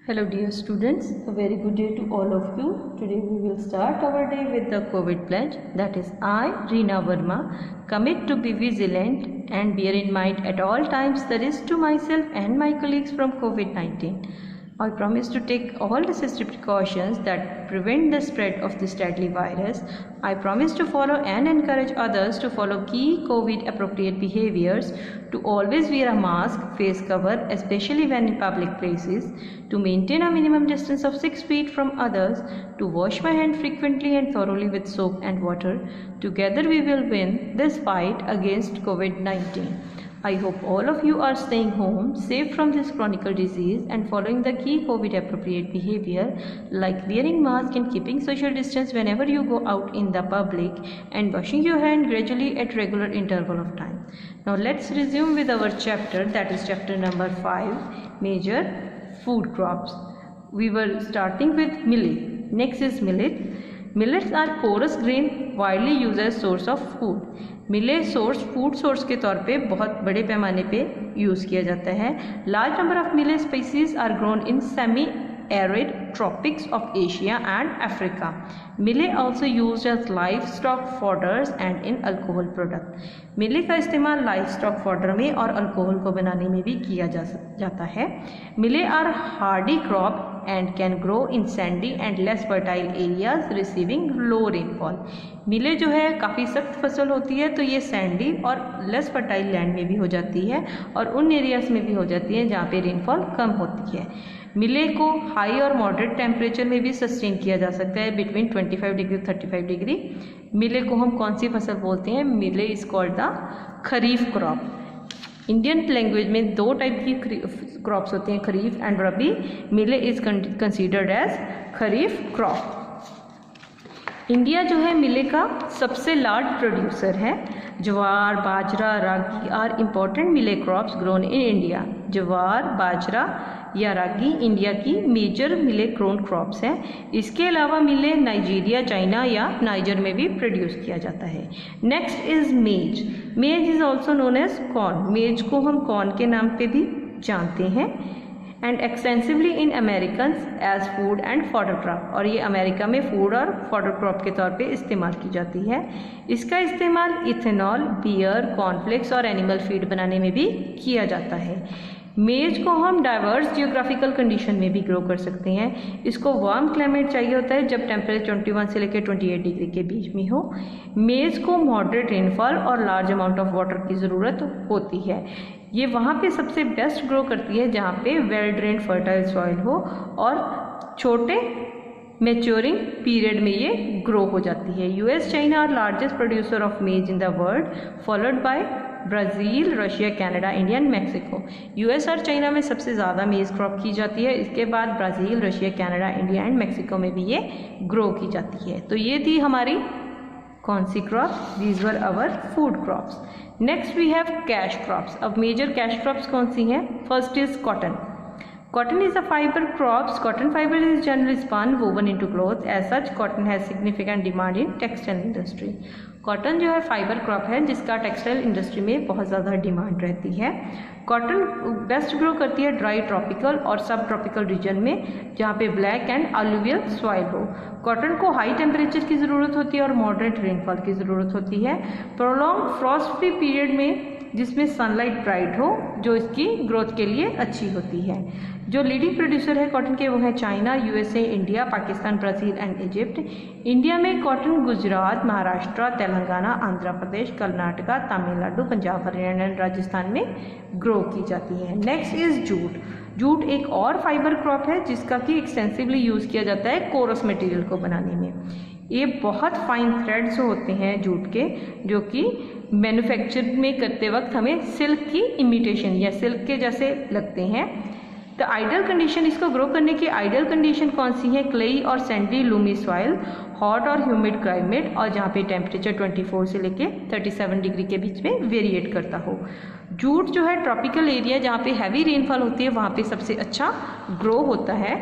Hello dear students, a very good day to all of you. Today we will start our day with the COVID pledge. That is, I, Reena Verma, commit to be vigilant and bear in mind at all times the risk to myself and my colleagues from COVID-19. I promise to take all necessary precautions that prevent the spread of this deadly virus. I promise to follow and encourage others to follow key COVID appropriate behaviors, to always wear a mask, face cover, especially when in public places, to maintain a minimum distance of 6 feet from others, to wash my hands frequently and thoroughly with soap and water. Together we will win this fight against COVID-19. I hope all of you are staying home, safe from this chronic disease and following the key COVID appropriate behavior like wearing mask and keeping social distance whenever you go out in the public and washing your hand gradually at regular interval of time. Now let's resume with our chapter, that is chapter number 5, major food crops. We were starting with millet. Next is millet. Millets are coarse grain widely used as source of food. मिले food source के तौर पे बहुत बड़े पैमाने पे use किया जाता है. Large number of millet species are grown in semi arid tropics of Asia and Africa. Millet also used as livestock fodders and in alcohol product. मिले का इस्तेमाल लाइवस्टॉक फॉडर में और अल्कोहल को बनाने में भी किया जाता है. Millet are hardy crop and can grow in sandy and less fertile areas receiving low rainfall. Millet जो है काफ़ी सख्त फसल होती है, तो ये सैंडी और लेस फर्टाइल लैंड में भी हो जाती है और उन एरियाज में भी हो जाती है जहाँ पे रेनफॉल कम होती है. मिले को हाई और मॉडरेट टेम्परेचर में भी सस्टेन किया जा सकता है, बिटवीन 25 डिग्री 35 डिग्री. मिले को हम कौन सी फसल बोलते हैं? मिले is called the kharif crop. Indian language में दो टाइप की क्रॉप्स होती हैं, खरीफ and rabi. Millet is considered as kharif crop. India जो है मिले का सबसे लार्ज प्रोड्यूसर है. Jowar, bajra, ragi are important millet crops grown in India. Jowar, bajra या रागी इंडिया की मेजर मिले ग्रोन क्रॉप्स हैं. इसके अलावा मिले नाइजीरिया, चाइना या नाइजर में भी प्रोड्यूस किया जाता है. Next is maize. Maize is also known as corn. Maize को हम कॉर्न के नाम पे भी जानते हैं. And extensively in American as food and fodder crop. और ये अमेरिका में फूड और फॉडर क्रॉप के तौर पे इस्तेमाल की जाती है. इसका इस्तेमाल इथेनॉल, बियर, कॉर्नफ्लेक्स और एनिमल फीड बनाने में भी किया जाता है. मेज को हम डाइवर्स जियोग्राफिकल कंडीशन में भी ग्रो कर सकते हैं. इसको वार्म क्लाइमेट चाहिए होता है जब टेम्परेचर 21 से लेकर 28 डिग्री के बीच में हो. मेज को मॉडरेट रेनफॉल और लार्ज अमाउंट ऑफ वाटर की ज़रूरत होती है. ये वहाँ पे सबसे बेस्ट ग्रो करती है जहाँ पे वेल ड्रेन्ड फर्टाइल सॉइल हो और छोटे मैच्योरिंग पीरियड में ये ग्रो हो जाती है. US, China are largest producer of maize in the world, followed by Brazil, Russia, Canada, India and Mexico. US और चाइना में सबसे ज़्यादा मेज क्रॉप की जाती है. इसके बाद Brazil, Russia, Canada, India and Mexico में भी ये ग्रो की जाती है. तो ये थी हमारी कौन सी crop? These were our food crops. Next we have cash crops. अब मेजर कैश क्रॉप्स कौन सी हैं? First is cotton. Cotton is a fiber crops. Cotton fiber is generally spun, woven into cloth. As such, cotton has significant demand in textile industry. Cotton जो है fibre crop है जिसका textile industry में बहुत ज़्यादा डिमांड रहती है. Cotton best grow करती है ड्राई ट्रॉपिकल और सब ट्रॉपिकल रीजन में जहाँ पे ब्लैक एंड अलुवियल सॉइल हो. कॉटन को हाई टेम्परेचर की ज़रूरत होती है और मॉडरेट रेनफॉल की ज़रूरत होती है. प्रोलॉन्ग फ्रॉस्ट फ्री पीरियड में जिसमें सनलाइट ब्राइट हो, जो इसकी ग्रोथ के लिए अच्छी होती है. जो लीडिंग प्रोड्यूसर है कॉटन के वो है China, USA, India, Pakistan, Brazil and Egypt. India में कॉटन गुजरात, महाराष्ट्र, तेलंगाना, आंध्र प्रदेश, कर्नाटका, तमिलनाडु, पंजाब, हरियाणा एंड राजस्थान में ग्रो की जाती है. Next is jute. जूट एक और फाइबर क्रॉप है जिसका कि एक्सटेंसिवली यूज़ किया जाता है कोरस मटेरियल को बनाने में. ये बहुत फाइन थ्रेड्स होते हैं जूट के, जो कि मैन्युफैक्चर में करते वक्त हमें सिल्क की इमिटेशन या सिल्क के जैसे लगते हैं. तो आइडियल कंडीशन, इसको ग्रो करने की आइडियल कंडीशन कौन सी है? क्लेई और सैंडी लूमी सॉइल, हॉट और ह्यूमिड क्लाइमेट और जहाँ पे टेम्परेचर 24 से लेके 37 डिग्री के बीच में वेरिएट करता हो. जूट जो है ट्रॉपिकल एरिया जहाँ पे हैवी रेनफॉल होती है वहाँ पे सबसे अच्छा ग्रो होता है.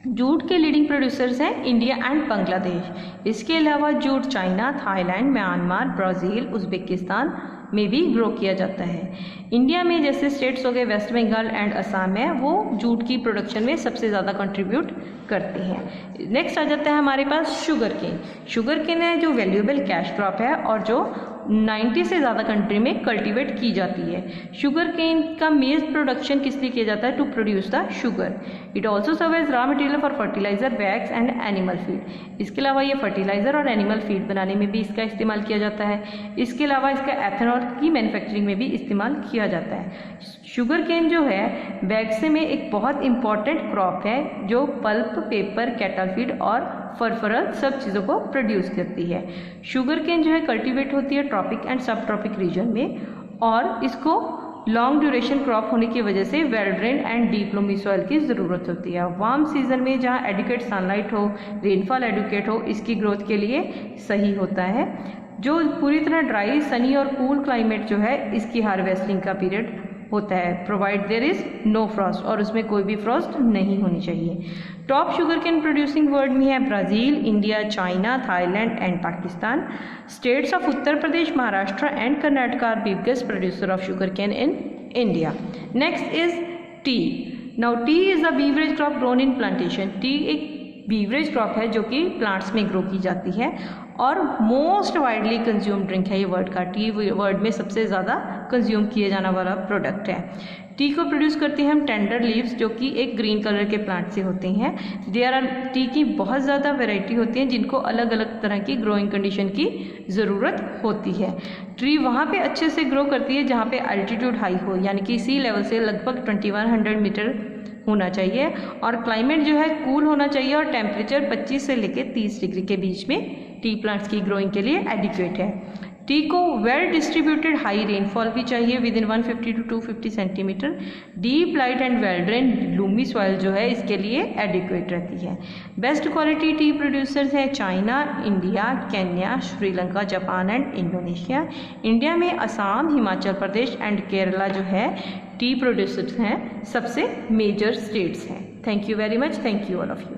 जूट के लीडिंग प्रोड्यूसर्स हैं इंडिया एंड बांग्लादेश. इसके अलावा jute China, Thailand, Myanmar, Brazil, Uzbekistan, में भी ग्रो किया जाता है। इंडिया में जैसे स्टेट्स हो गए वेस्ट बंगाल एंड असम है, वो जूट की प्रोडक्शन में सबसे ज़्यादा कंट्रीब्यूट करते हैं। नेक्स्ट आ जाता है हमारे पास शुगर केन। शुगर केन है जो वैल्यूएबल कैश क्रॉप है और जो 90 से ज़्यादा कंट्री में कल्टीवेट की जाती है। शुगर केन का मेन प्रोडक्शन किस लिए किया जाता है? To produce the sugar. It also serve as raw material for fertiliser, wax and animal feed. इसके अलावा ये फर्टिलाइजर और एनिमल फीड बनाने में भी इसका इस्तेमाल किया जाता है। इसके अलावा इसका एथेनॉल की मैन्युफैक्चरिंग में भी इस्तेमाल किया जाता है। शुगर केन जो है वैक्स में एक बहुत इंपॉर्टेंट क्रॉप है जो पल्प, पेपर, कैटल फीड और फरफरल सब चीज़ों को प्रोड्यूस करती है। शुगर केन जो है कल्टीवेट होती है ट्रॉपिक एंड सब ट्रॉपिक रीजन में और इसको लॉन्ग ड्यूरेशन क्रॉप होने की वजह से well drain and deep Lumi soil की ज़रूरत होती है। वार्म सीजन में जहाँ एडिक्वेट सनलाइट हो, रेनफॉल एडिक्वेट हो, इसकी ग्रोथ के लिए सही होता है। जो पूरी तरह ड्राई, सनी और कूल क्लाइमेट जो है इसकी हार्वेस्टिंग का पीरियड होता है, provide there is no frost, और उसमें कोई भी फ्रॉस्ट नहीं होनी चाहिए। Top sugar cane producing world में है Brazil, India, China, Thailand and Pakistan. States of Uttar Pradesh, Maharashtra and Karnataka are biggest producer of sugar cane in India. Next is tea. Now tea is a beverage crop grown in plantation. Tea एक beverage crop है जो कि plants में grow की जाती है और most widely consume drink है ये वर्ल्ड का। टी वर्ल्ड में सबसे ज़्यादा कंज्यूम किए जाने वाला प्रोडक्ट है। टी को प्रोड्यूस करते हैं हम टेंडर लीव्स जो कि एक ग्रीन कलर के प्लांट से होते हैं। टी की बहुत ज़्यादा वैरायटी होती है जिनको अलग अलग तरह की ग्रोइंग कंडीशन की ज़रूरत होती है। ट्री वहाँ पे अच्छे से ग्रो करती है जहाँ पे अल्टीट्यूड हाई हो, यानी कि सी लेवल से लगभग 2100 मीटर होना चाहिए और क्लाइमेट जो है कूल होना चाहिए और टेम्परेचर 25 से लेकर 30 डिग्री के बीच में टी प्लांट्स की ग्रोइंग के लिए एडिक्वेट है। टी को वेल डिस्ट्रीब्यूटेड हाई रेनफॉल भी चाहिए with in 150 to 250 centimetre. Deep light and well drain Lumi soil जो है इसके लिए एडिक्वेट रहती है। बेस्ट क्वालिटी टी प्रोड्यूसर्स हैं China, India, Kenya, Sri Lanka, Japan and Indonesia. India में असम, हिमाचल प्रदेश एंड केरला जो है टी प्रोड्यूसर्स हैं सबसे मेजर स्टेट्स हैं। Thank you very much. Thank you all of you.